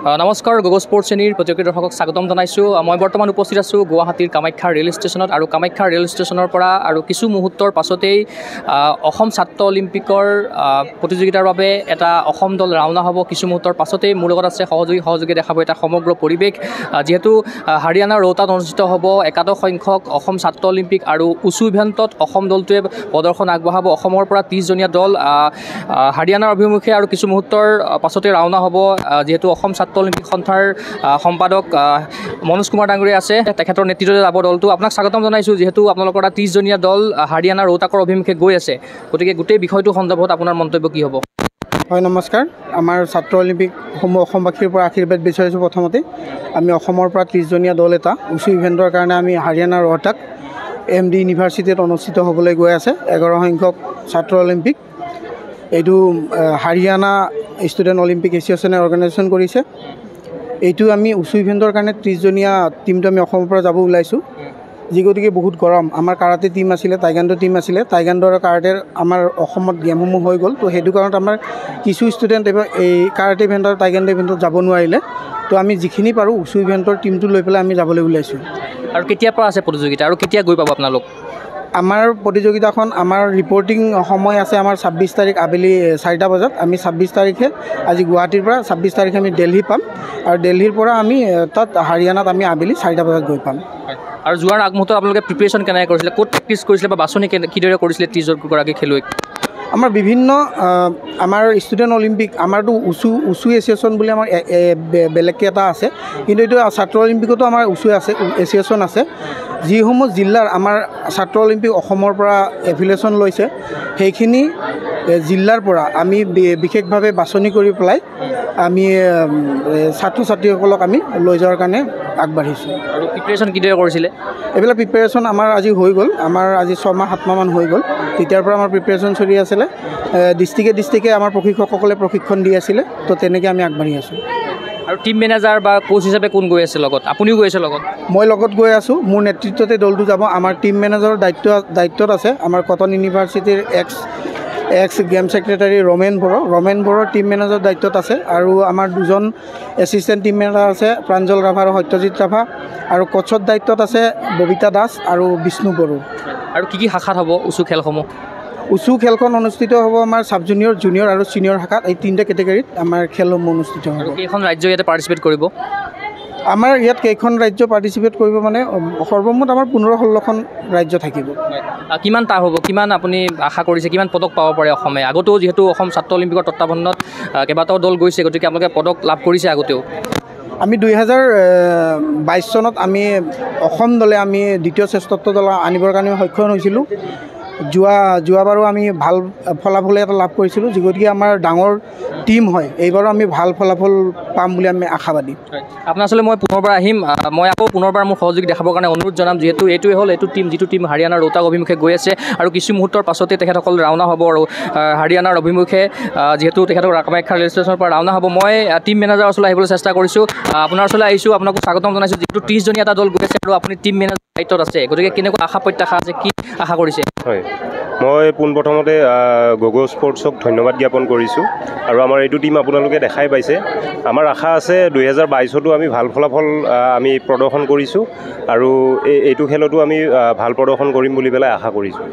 নমস্কাৰ গগৈ স্পৰ্টছ শ্ৰেণীৰ প্ৰতিযোগী দৰ্শকক স্বাগতম জনাইছোঁ। মই বৰ্তমান উপস্থিত আছোঁ গুৱাহাটীৰ কামাখ্যা ৰেল ষ্টেচনত আৰু কামাখ্যা ৰেল ষ্টেচনৰ পৰা আৰু কিছু মুহূৰ্তৰ পাছতেই অসম ছাত্ৰ অলিম্পিকৰ প্ৰতিযোগিতাৰ বাবে এটা অসম দল ৰাওনা হ'ব। কিছু মুহূৰ্তৰ পাছতেই মোৰ লগত আছে সহযোগী দেখাব এটা সমগ্ৰ পৰিৱেশ। যিহেতু হাৰিয়ানাৰ ৰোহতাত অনুষ্ঠিত হ'ব একাদশ সংখ্যক অসম ছাত্ৰ অলিম্পিক আৰু উচু ইভেণ্টত অসম দলটোৱে প্ৰদৰ্শন আগবঢ়াব। অসমৰ পৰা 30জনীয়া দল হাৰিয়ানাৰ অভিমুখে আৰু কিছু মুহূৰ্তৰ পাছতে ৰাওনা হ'ব। যিহেতু অসম ছাত্ৰ অলিম্পিক সন্থাৰ সম্পাদক মনোজ কুমাৰ ডাঙৰীয়া আছে, তেখেতৰ নেতৃত্বত যাব দলটো। আপোনাক স্বাগতম জনাইছোঁ। যিহেতু আপোনালোকৰ এটা 30জনীয়া দল হাৰিয়ানাৰ ৰোহতাকৰ অভিমুখে গৈ আছে, গতিকে গোটেই বিষয়টো সন্দৰ্ভত আপোনাৰ মন্তব্য কি হ'ব? হয়, নমস্কাৰ। আমাৰ ছাত্ৰ অলিম্পিকসমূহ অসমবাসীৰ পৰা আশীৰ্বাদ বিচাৰিছোঁ। প্ৰথমতে আমি অসমৰ পৰা 30জনীয়া দল এটা উচু ইভেণ্টৰ কাৰণে আমি হাৰিয়ানাৰ ৰোহতাক MD ইউনিভাৰ্চিটিত অনুষ্ঠিত হ'বলৈ গৈ আছে 11 সংখ্যক ছাত্ৰ অলিম্পিক। এইটো হাৰিয়ানা ষ্টুডেণ্ট অলিম্পিক এছ'চিয়েশ্যনে অৰ্গেনাইজেশ্যন কৰিছে। এইটো আমি উচু ইভেণ্টৰ কাৰণে 30জনীয়া টীমটো আমি অসমৰ পৰা যাব ওলাইছোঁ। যি গতিকে বহুত গৰম। আমাৰ কাৰাটে টীম আছিলে, টাইকাণ্ডো টীম আছিলে। টাইকাণ্ডো আৰু কাৰাটেৰ আমাৰ অসমত গেমসমূহ হৈ গ'ল। তো সেইটো কাৰণত আমাৰ কিছু ষ্টুডেণ্ট এইবাৰ এই কাৰাটে ইভেণ্ট আৰু টাইকাণ্ডো ইভেণ্টত যাব নোৱাৰিলে। তো আমি যিখিনি পাৰোঁ উচু ইভেণ্টৰ টীমটো লৈ পেলাই আমি যাবলৈ ওলাইছোঁ। আৰু কেতিয়াৰ পৰা আছে প্ৰতিযোগিতা আৰু কেতিয়া গৈ পাব আপোনালোক? আমাৰ প্ৰতিযোগিতাখন আমাৰ ৰিপৰ্টিং সময় আছে আমাৰ 26 তাৰিখ আবেলি 4টা বজাত। আমি 26 তাৰিখে আজি গুৱাহাটীৰ পৰা 26 তাৰিখে আমি দিল্লী পাম আৰু দিল্লীৰ পৰা আমি তাত হাৰিয়ানাত আমি আবেলি 4টা বজাত গৈ পাম। আৰু যোৱাৰ আগমুহূৰ্তত আপোনালোকে প্ৰিপেৰেশ্যন কেনেকৈ কৰিছিলে, ক'ত প্ৰেক্টিছ কৰিছিলে বা বাছনি কিদৰে কৰিছিলে 30গৰাকী খেলুৱৈক? আমাৰ বিভিন্ন আমাৰ ষ্টুডেণ্ট অলিম্পিক আমাৰতো উচু এছ'চিয়েশ্যন বুলি আমাৰ বেলেগকৈ এটা আছে, কিন্তু এইটো ছাত্ৰ অলিম্পিকতো আমাৰ উচু এছ'চিয়েশ্যন আছে। যিসমূহ জিলাৰ আমাৰ ছাত্ৰ অলিম্পিক অসমৰ পৰা এফিলিয়েশ্যন লৈছে, সেইখিনি জিলাৰ পৰা আমি বিশেষভাৱে বাছনি কৰি পেলাই আমি ছাত্ৰ ছাত্ৰীসকলক আমি লৈ যোৱাৰ কাৰণে আগবাঢ়িছোঁ। আৰু প্ৰিপেৰেশ্যন কিদৰে কৰিছিলে? এইবিলাক প্ৰিপেৰেশ্যন আমাৰ আজি হৈ গ'ল। আমাৰ আজি 6-7 মাহমান হৈ গ'ল। তেতিয়াৰ পৰা আমাৰ প্ৰিপেৰেশ্যন চলি আছিলে। ডিষ্ট্ৰিক্টে আমাৰ প্ৰশিক্ষকসকলে প্ৰশিক্ষণ দি আছিলে। তো তেনেকৈ আমি আগবাঢ়ি আছোঁ। আৰু টিম মেনেজাৰ বা কোচ হিচাপে কোন গৈ আছে লগত? আপুনিও গৈ আছে লগত? মই লগত গৈ আছোঁ। মোৰ নেতৃত্বতে দলটো যাব। আমাৰ টিম মেনেজাৰৰ দায়িত্বত আছে আমাৰ কটন ইউনিভাৰ্চিটিৰ এক্স গেম ছেক্ৰেটাৰী ৰমেন বড়োৰ টিম মেনেজাৰৰ দায়িত্বত আছে। আৰু আমাৰ 2জন এছিষ্টেণ্ট টিম মেনেজাৰ আছে, প্ৰাঞ্জল ৰাভা আৰু সত্যজিৎ ৰাভা। আৰু কোচৰ দায়িত্বত আছে ববিতা দাস আৰু বিষ্ণু বড়ো। আৰু কি শাখাত হ'ব উচু খেলসমূহ? উচু খেলখন অনুষ্ঠিত হ'ব আমাৰ চাব জুনিয়ৰ, জুনিয়ৰ আৰু ছিনিয়ৰ শাখাত। এই 3টা কেটেগৰীত আমাৰ খেলসমূহ অনুষ্ঠিত হ'ব। আৰু কেইখন ৰাজ্য ইয়াতে পাৰ্টিচিপেট কৰিব? আমাৰ ইয়াত কেইখন ৰাজ্য পাৰ্টিচিপেট কৰিব মানে সৰ্বমুঠ আমাৰ 15-16খন ৰাজ্য থাকিব। কিমান টাফ হ'ব, কিমান আপুনি আশা কৰিছে, কিমান পদক পাব পাৰে অসমে? আগতেও যিহেতু অসম ছাত্ৰ অলিম্পিকৰ তত্বাৱধানত কেইবাটাও দল গৈছে, গতিকে আপোনালোকে পদক লাভ কৰিছে আগতেও। আমি 2022 চনত আমি অসম দলে আমি দ্বিতীয় শ্ৰেষ্ঠত্ব দল আনিবৰ কাৰণে সক্ষম হৈছিলোঁ। যোৱাবাৰো আমি ভাল ফলাফল এটা লাভ কৰিছিলোঁ। যি গতিকে আমাৰ ডাঙৰ টীম হয়, এইবাৰো আমি ভাল ফলাফল পাম বুলি আমি আশাবাদী। আপোনাৰ আচলতে মই পুনৰবাৰ আহিম। মই আকৌ পুনৰবাৰ মোৰ সহযোগী দেখাবৰ কাৰণে অনুৰোধ জনাম। যিহেতু এইটোৱে হ'ল যিটো টীম হাৰিয়ানাৰ ৰোহতাক অভিমুখে গৈ আছে আৰু কিছু মুহূৰ্তৰ পাছতে তেখেতসকল ৰাওনা হ'ব আৰু হাৰিয়ানাৰ অভিমুখে যিহেতু তেখেতক কামাখ্যা ৰেল ষ্টেচনৰ পৰা ৰাওনা হ'ব। মই টীম মেনেজাৰৰ ওচৰলৈ আহিবলৈ চেষ্টা কৰিছোঁ। আপোনাৰ ওচৰলৈ আহিছোঁ, আপোনাকো স্বাগতম জনাইছোঁ। যিহেতু 30জনীয়া এটা দল গৈ আছে আৰু আপুনি টীম মেনেজাৰ দায়িত্বত আছে, গতিকে কেনেকুৱা আশা প্ৰত্যাশা আছে, কি আশা কৰিছে? হয়, মই পোনপ্ৰথমতে গগৈ স্পৰ্টছক ধন্যবাদ জ্ঞাপন কৰিছোঁ। আৰু আমাৰ এইটো টীম আপোনালোকে দেখাই পাইছে। আমাৰ আশা আছে 2022তো আমি ভাল ফলাফল আমি প্ৰদৰ্শন কৰিছোঁ আৰু এইটো খেলতো আমি ভাল প্ৰদৰ্শন কৰিম বুলি পেলাই আশা কৰিছোঁ।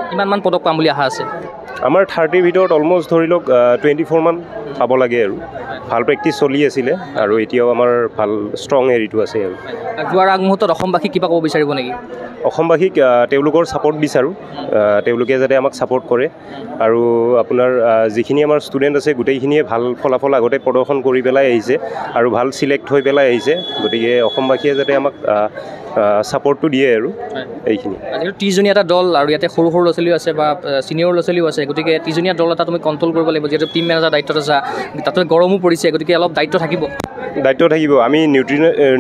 কিমানমান পদক পাম বুলি আশা আছে? আমাৰ 30ৰ ভিতৰত অলমষ্ট ধৰি লওক 24 মান পাব লাগে। আৰু ভাল প্ৰেক্টিচ চলি আছিলে আৰু এতিয়াও আমাৰ ভাল ষ্ট্ৰং হেৰিটো আছে। আৰু যোৱাৰ আগমুহূৰ্তত অসমবাসীক কিবা ক'ব বিচাৰিব নেকি? অসমবাসীক তেওঁলোকৰ ছাপৰ্ট বিচাৰোঁ, তেওঁলোকে যাতে আমাক ছাপৰ্ট কৰে। আৰু আপোনাৰ যিখিনি আমাৰ ষ্টুডেণ্ট আছে গোটেইখিনিয়ে ভাল ফলাফল আগতে প্ৰদৰ্শন কৰি পেলাই আহিছে আৰু ভাল চিলেক্ট হৈ পেলাই আহিছে। গতিকে অসমবাসীয়ে যাতে আমাক ছাপৰ্টটো দিয়ে আৰু এইখিনি। যিহেতু 30জনীয়া এটা দল আৰু ইয়াতে সৰু ল'ৰা ছোৱালীও আছে বা ছিনিয়ৰ ল'ৰা ছোৱালীও আছে, গতিকে 30জনীয়া দল এটা তুমি কণ্ট্ৰল কৰিব লাগিব। যিহেতু টীম মেনেজাৰ দায়িত্বত আছা, তাতে গৰমো পৰিছে, গতিকে অলপ দায়িত্ব থাকিব। আমি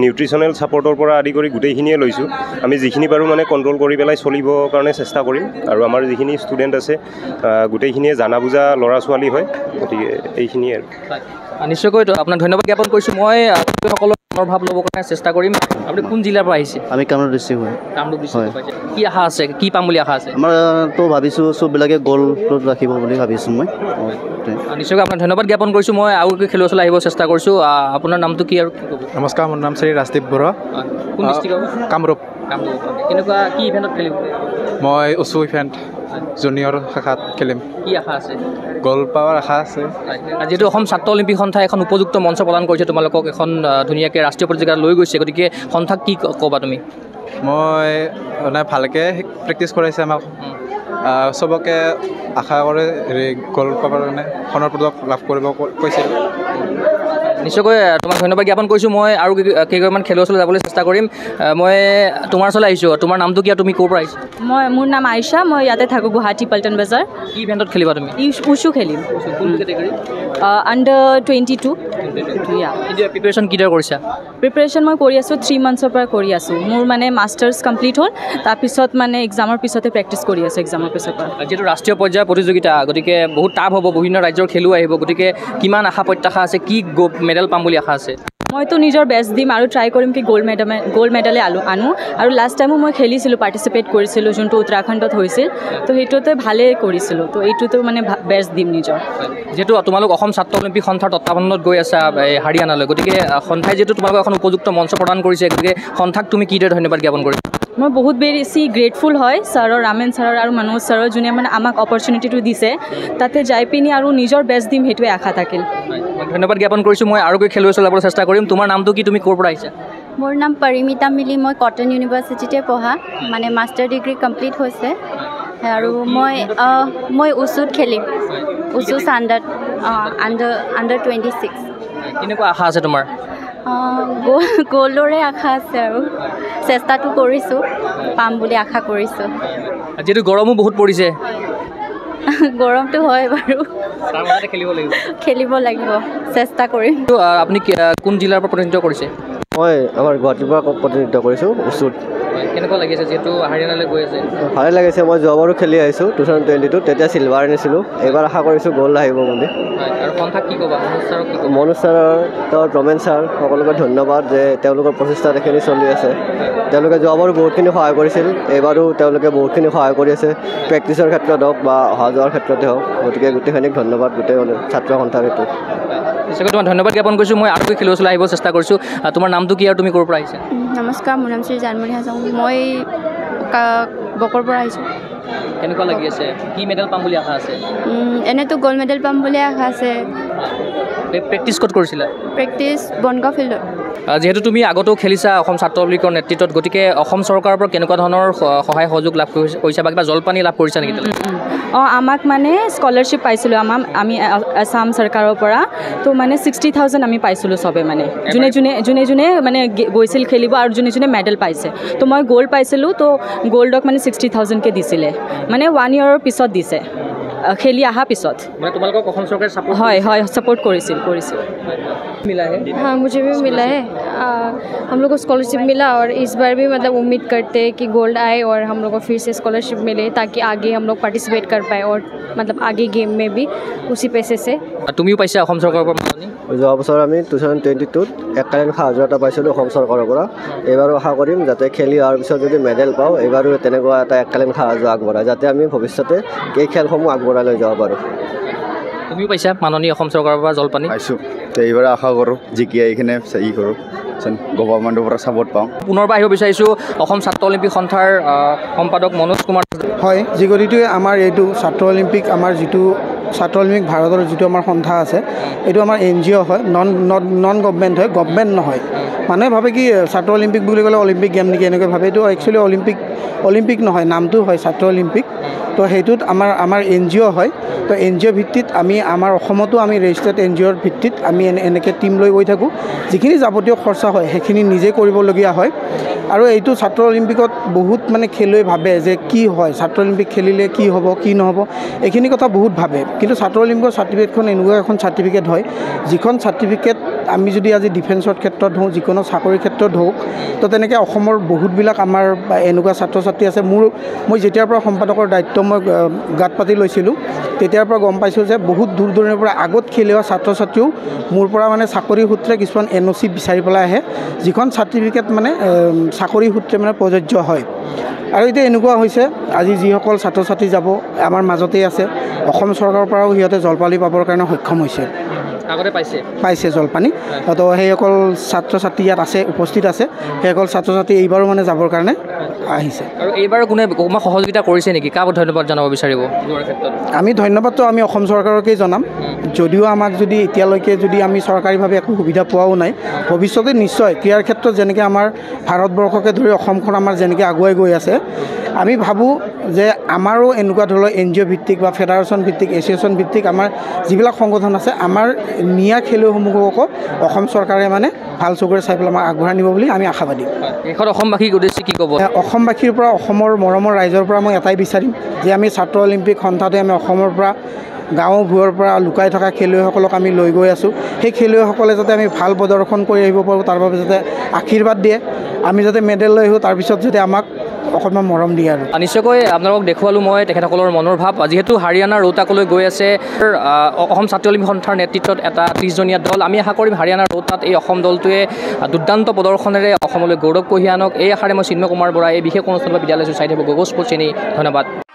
নিউট্ৰিচনেল ছাপৰ্টৰ পৰা আদি কৰি গোটেইখিনিয়ে লৈছোঁ। আমি যিখিনি পাৰোঁ মানে কণ্ট্ৰল কৰি পেলাই চলিবৰ কাৰণে চেষ্টা কৰিম। আৰু আমাৰ যিখিনি ষ্টুডেণ্ট আছে গোটেইখিনিয়ে জানা বুজা ল'ৰা ছোৱালী হয়, গতিকে এইখিনিয়ে আৰু। নিশ্চয়কৈ আপোনাক ধন্যবাদ জ্ঞাপন কৰিছোঁ। মই সকলো ভাৱ ল'বৰ কাৰণে চেষ্টা কৰিম আপুনি কোন জিলাৰ পৰা আহিছে আমি কামৰূপ ডিষ্ট্ৰিক্ট হয় কামৰূপ ডিষ্ট্ৰিক্টৰ পৰা আহিছে কি আশা আছে কি পাম বুলি আশা আছে আমাৰতো ভাবিছোঁ চববিলাকে গ'লটোত ৰাখিব বুলি ভাবিছোঁ মই নিশ্চয়কৈ আপোনাক ধন্যবাদ জ্ঞাপন কৰিছোঁ মই আৰু খেলুৱৈ আহিব চেষ্টা কৰিছোঁ আপোনাৰ নামটো কি আৰু কি ক'ব নমস্কাৰ মোৰ নাম শ্ৰী ৰাজদীপ বৰুৱা কোন ডিষ্ট্ৰিক্টৰ কামৰূপ কেনেকুৱা কি ইভেণ্টত খেলিব মই উচু ইভেণ্ট জুনিয়ৰ শাখাত খেলিম কি আশা আছে গ'ল পাৱাৰ আশা আছে যিহেতু অসম ছাত্ৰ অলিম্পিক সন্থাই এখন উপযুক্ত মঞ্চ প্ৰদান কৰিছে তোমালোকক এখন ধুনীয়াকৈ ৰাষ্ট্ৰীয় পৰ্যায়ত লৈ গৈছে গতিকে সন্থাক কি ক'বা তুমি মই মানে ভালকৈ প্ৰেক্টিচ কৰাইছে আমাক চবকে আশা কৰে হেৰি গ'ল পাবৰ কাৰণে সোণৰ পদক লাভ কৰিব কৈছিল নিশ্চয়কৈ তোমাক ধন্যবাদ জ্ঞাপন কৰিছোঁ মই আৰু কেইগৰাকীমান খেলুৱৈৰ ওচৰলৈ যাবলৈ চেষ্টা কৰিম মই তোমাৰ ওচৰলৈ আহিছোঁ তোমাৰ নামটো কি আৰু তুমি ক'ৰ পৰা আহিছা মোৰ নাম আইছা মই ইয়াতে থাকোঁ গুৱাহাটী পল্টন বজাৰ কি ইভেণ্টত খেলিবা তুমি উচু খেলিম কোনটো কেটেগৰী আণ্ডাৰ 22 প্ৰিপেৰেশ্যন কিদৰে কৰিছা প্ৰিপেৰেশ্যন মই কৰি আছোঁ 3 মান্থছৰ পৰা কৰি আছোঁ মোৰ মানে মাষ্টাৰ্ছ কমপ্লিট হ'ল তাৰপিছত মানে এক্সামৰ পিছতে প্ৰেক্টিছ কৰি আছোঁ এক্সামৰ পিছৰ পৰা যিহেতু ৰাষ্ট্ৰীয় পৰ্যায়ৰ প্ৰতিযোগিতা গতিকে বহুত টাফ হ'ব বিভিন্ন ৰাজ্যৰ খেলুৱৈ আহিব গতিকে কিমান আশা প্ৰত্যাশা আছে কি মেডেল পাম বুলি আশা আছে মইতো নিজৰ বেষ্ট দিম আৰু ট্ৰাই কৰিম কি গ'ল্ড মেডেলে আনো আৰু লাষ্ট টাইমো মই খেলিছিলোঁ পাৰ্টিচিপেট কৰিছিলোঁ যোনটো উত্তৰাখণ্ডত হৈছিল তো সেইটোতে ভালেই কৰিছিলোঁ তো এইটোতো মানে বেষ্ট দিম নিজৰ যিহেতু তোমালোক অসম ছাত্ৰ অলিম্পিক সন্থাৰ তত্বাৱধানত গৈ আছা হাৰিয়ানালৈ গতিকে সন্থাই যিহেতু তোমালোকক এখন উপযুক্ত মঞ্চ প্ৰদান কৰিছে গতিকে সন্থাক তুমি কিদৰে ধন্যবাদ জ্ঞাপন কৰিছা মই বহুত বেছি গ্ৰেটফুল হয় ছাৰৰ ৰামেন ছাৰৰ আৰু মনোজ ছাৰৰ যোনে মানে আমাক অপৰচুনিটিটো দিছে তাতে যাই পিনি আৰু নিজৰ বেষ্ট দিম সেইটোৱে আশা থাকিল ধন্যবাদ জ্ঞাপন কৰিছোঁ মই আৰু গৈ খেলুৱৈ চলাবলৈ চেষ্টা কৰিম তোমাৰ নামটো কি তুমি ক'ৰ পৰা আহিছা মোৰ নাম পৰিমিতা মিলি মই কটন ইউনিভাৰ্চিটিতে পঢ়া মানে মাষ্টাৰ ডিগ্ৰী কমপ্লিট হৈছে আৰু মই উচুত খেলিম উচু আণ্ডাৰ 26 কেনেকুৱা আশা আছে তোমাৰ গ'লৰে আশা আছে আৰু চেষ্টাটো কৰিছোঁ পাম বুলি আশা কৰিছোঁ যিহেতু গৰমো বহুত পৰিছে গৰমটো হয় বাৰু খেলিব লাগিব চেষ্টা কৰিম আপুনি কোন জিলাৰ পৰা প্ৰতিনিধিত্ব কৰিছে মই আমাৰ গুৱাহাটীৰ পৰা প্ৰতিনিধিত্ব কৰিছোঁ উচুত কেনেকুৱা লাগিছে যিহেতু হাৰিয়ানালৈ গৈ আছে ভালে লাগিছে মই যোৱাবাৰো খেলি আহিছোঁ 2022 তেতিয়া চিলভাৰ আনিছিলোঁ এইবাৰ আশা কৰিছোঁ গ'ল আহিব বুলি আৰু সন্থাক কি ক'বা মনোজ ছাৰৰ তেওঁৰ ৰমেন ছাৰ সকলোকে ধন্যবাদ যে তেওঁলোকৰ প্ৰচেষ্টাত এইখিনি চলি আছে তেওঁলোকে যোৱাবাৰো বহুতখিনি সহায় কৰিছিল এইবাৰো তেওঁলোকে বহুতখিনি সহায় কৰি আছে প্ৰেক্টিচৰ ক্ষেত্ৰত হওক বা অহা যোৱাৰ ক্ষেত্ৰতে হওক গতিকে গোটেইখিনিক ধন্যবাদ গোটেই ছাত্ৰ সন্থাৰ এইটো নিশ্চয়কৈ তোমাৰ ধন্যবাদ জ্ঞাপন কৰিছোঁ মই আৰু খেলুৱৈ ওচৰলৈ আহিব চেষ্টা কৰিছোঁ তোমাৰ নামটো কি আৰু তুমি ক'ৰ পৰা আহিছা নমস্কাৰ মোৰ নাম শ্ৰী জানমণি হাজং মই বকৰ পৰা আহিছোঁ কেনেকুৱা লাগি আছে কি মেডেল পাম বুলি আশা আছে এনেতো গ'ল্ড মেডেল পাম বুলি আশা আছে প্ৰেক্টিচ ক'ত কৰিছিলা প্ৰেক্টিচ বনগাঁও ফিল্ডত যিহেতু তুমি আগতেও খেলিছা অসম ছাত্ৰ অলিম্পিকৰ নেতৃত্বত গতিকে অসম চৰকাৰৰ পৰা কেনেকুৱা ধৰণৰ সহায় সহযোগ লাভ কৰিছা বা কিবা জলপানী লাভ কৰিছা নেকি আমাক মানে স্কলাৰশ্বিপ পাইছিলোঁ আমি আসাম চৰকাৰৰ পৰা তো মানে 60,000 আমি পাইছিলোঁ চবে মানে যোনে মানে গৈছিল খেলিব আৰু যোনে মেডেল পাইছে তো মই গ'ল্ড পাইছিলোঁ তো গ'ল্ডক মানে 60,000কে দিছিলে মানে 1 ইয়েৰৰ পিছত দিছে খেলি অহা পিছত তোমালোকক অসম চৰকাৰে ছাপোৰ্ট হয় ছাপোৰ্ট কৰিছিল मिला है हाँ मुझे भी मिला है हम लोग को स्कॉलरशिप मिला और इस बार भी मतलब उम्मीद करते हैं कि गोल्ड आए और हम लोग को फिर से स्कॉलरशिप मिले ताकि आगे हम लोग पार्टिसिपेट कर पाए और मतलब आगे गेम में भी उसी पैसे से তুমিও পাইছা অসম চৰকাৰৰ পৰা যোৱা বছৰ আমি 2022ত এককালীন সাহায্য এটা পাইছিলোঁ অসম চৰকাৰৰ পৰা এইবাৰো আশা কৰিম যাতে খেলি অহাৰ পিছত যদি মেডেল পাওঁ এইবাৰো তেনেকুৱা এটা এককালীন সাহায্য আগবঢ়ায় যাতে আমি ভৱিষ্যতে এই খেলসমূহ আগবঢ়াই লৈ যাব পাৰোঁ তুমিও পাইছা মাননীয় অসম চৰকাৰৰ পৰা জলপানী পাইছোঁ তো এইবাৰ আশা কৰোঁ জিকি এইখিনি কৰোঁ গভৰ্ণমেণ্টৰ পৰা ছাপোৰ্ট পাওঁ পুনৰবাৰ আহিব বিচাৰিছোঁ অসম ছাত্ৰ অলিম্পিক সন্থাৰ সম্পাদক মনোজ কুমাৰ হয় যি গতিকে আমাৰ এইটো ছাত্ৰ অলিম্পিক আমাৰ যিটো ছাত্ৰ অলিম্পিক ভাৰতৰ যিটো আমাৰ সন্থা আছে এইটো আমাৰ NGO হয় নন গভৰ্ণমেণ্ট হয় গভৰ্ণমেণ্ট নহয় মানুহে ভাবে কি ছাত্ৰ অলিম্পিক বুলি ক'লে অলিম্পিক গেম নেকি এনেকৈ ভাবে এইটো একচুৱেলি অলিম্পিক নহয় নামটো হয় ছাত্ৰ অলিম্পিক তো সেইটোত আমাৰ NGO হয় তো NGO ভিত্তিত আমি আমাৰ অসমতো আমি ৰেজিষ্টাৰ্ড NGOৰ ভিত্তিত আমি এনেকৈ টিম লৈ গৈ থাকোঁ যিখিনি যাৱতীয় খৰচা হয় সেইখিনি নিজে কৰিবলগীয়া হয় আৰু এইটো ছাত্ৰ অলিম্পিকত বহুত মানে খেলুৱৈ ভাবে যে কি হয় ছাত্ৰ অলিম্পিক খেলিলে কি হ'ব কি নহ'ব এইখিনি কথা বহুত ভাবে কিন্তু ছাত্ৰ অলিম্পিকৰ চাৰ্টিফিকেটখন এনেকুৱা এখন চাৰ্টিফিকেট হয় যিখন চাৰ্টিফিকেট আমি যদি আজি ডিফেন্সৰ ক্ষেত্ৰত হওঁ যিকোনো চাকৰিৰ ক্ষেত্ৰত হওক তো তেনেকৈ অসমৰ বহুতবিলাক আমাৰ এনেকুৱা ছাত্ৰ ছাত্ৰী আছে মই যেতিয়াৰ পৰা সম্পাদকৰ দায়িত্ব মই গাত পাতি লৈছিলোঁ তেতিয়াৰ পৰা গম পাইছোঁ যে বহুত দূৰ দূৰণিৰ পৰা আগত খেলি অহা ছাত্ৰ ছাত্ৰীও মোৰ পৰা মানে চাকৰি সূত্ৰে কিছুমান NOC বিচাৰি পেলাই আহে যিখন চাৰ্টিফিকেট মানে চাকৰি সূত্ৰে মানে প্ৰযোজ্য হয় আৰু এতিয়া এনেকুৱা হৈছে আজি যিসকল ছাত্ৰ ছাত্ৰী যাব আমাৰ মাজতেই আছে অসম চৰকাৰৰ পৰাও সিহঁতে জলপানি পাবৰ কাৰণে সক্ষম হৈছে আগতে পাইছে জলপানি তো সেইসকল ছাত্ৰ ছাত্ৰী ইয়াত আছে উপস্থিত আছে সেইসকল ছাত্ৰ ছাত্ৰী এইবাৰো মানে যাবৰ কাৰণে আহিছে আৰু এইবাৰ কোনে অকণমান সহযোগিতা কৰিছে নেকি কাক ধন্যবাদ জনাব বিচাৰিব যোৱাৰ ক্ষেত্ৰত আমি ধন্যবাদটো আমি অসম চৰকাৰকেই জনাম যদিও আমাক যদি এতিয়ালৈকে যদি আমি চৰকাৰীভাৱে একো সুবিধা পোৱাও নাই ভৱিষ্যতে নিশ্চয় ক্ৰীড়াৰ ক্ষেত্ৰত যেনেকৈ আমাৰ ভাৰতবৰ্ষকে ধৰি অসমখন আমাৰ যেনেকৈ আগুৱাই গৈ আছে আমি ভাবোঁ যে আমাৰো এনেকুৱা ধৰণৰ NGO ভিত্তিক বা ফেডাৰেশ্যন ভিত্তিক এছ'চিয়েশ্যন ভিত্তিক আমাৰ যিবিলাক সংগঠন আছে আমাৰ নিয়া খেলুৱৈসমূহকো অসম চৰকাৰে মানে ভাল চকুৰে চাই পেলাই আমাক আগবঢ়াই নিব বুলি আমি আশাবাদী এখন অসমবাসীক উদ্দেশ্যি কি ক'ব অসমবাসীৰ পৰা অসমৰ মৰমৰ ৰাইজৰ পৰা মই এটাই বিচাৰিম যে আমি ছাত্ৰ অলিম্পিক সন্থাটোৱে আমি অসমৰ পৰা গাঁওবোৰৰ পৰা লুকাই থকা খেলুৱৈসকলক আমি লৈ গৈ আছোঁ সেই খেলুৱৈসকলে যাতে আমি ভাল প্ৰদৰ্শন কৰি আহিব পাৰোঁ তাৰ বাবে যাতে আশীৰ্বাদ দিয়ে আমি যাতে মেডেল লৈ আহোঁ তাৰপিছত যাতে আমাক অকণমান মৰম দিয়ে আৰু নিশ্চয়কৈ আপোনালোকক দেখুৱালোঁ মই তেখেতসকলৰ মনৰ ভাৱ যিহেতু হাৰিয়ানাৰ ৰোহটাকলৈ গৈ আছে অসম ছাত্ৰ অলিম্পিক সন্থাৰ নেতৃত্বত এটা 30জনীয়া দল আমি আশা কৰিম হাৰিয়ানাৰ ৰোহটাত এই অসম দলটোৱে দুৰ্দান্ত প্ৰদৰ্শনেৰে অসমলৈ গৌৰৱ কঢ়িয়াই আনক এই আশাৰে মই চিন্ময় কুমাৰ বৰা এই বিশেষ অনুষ্ঠানৰ বিদ্যালয় চাই থাকিব গগৈ স্পৰ্টছ চেনী ধন্যবাদ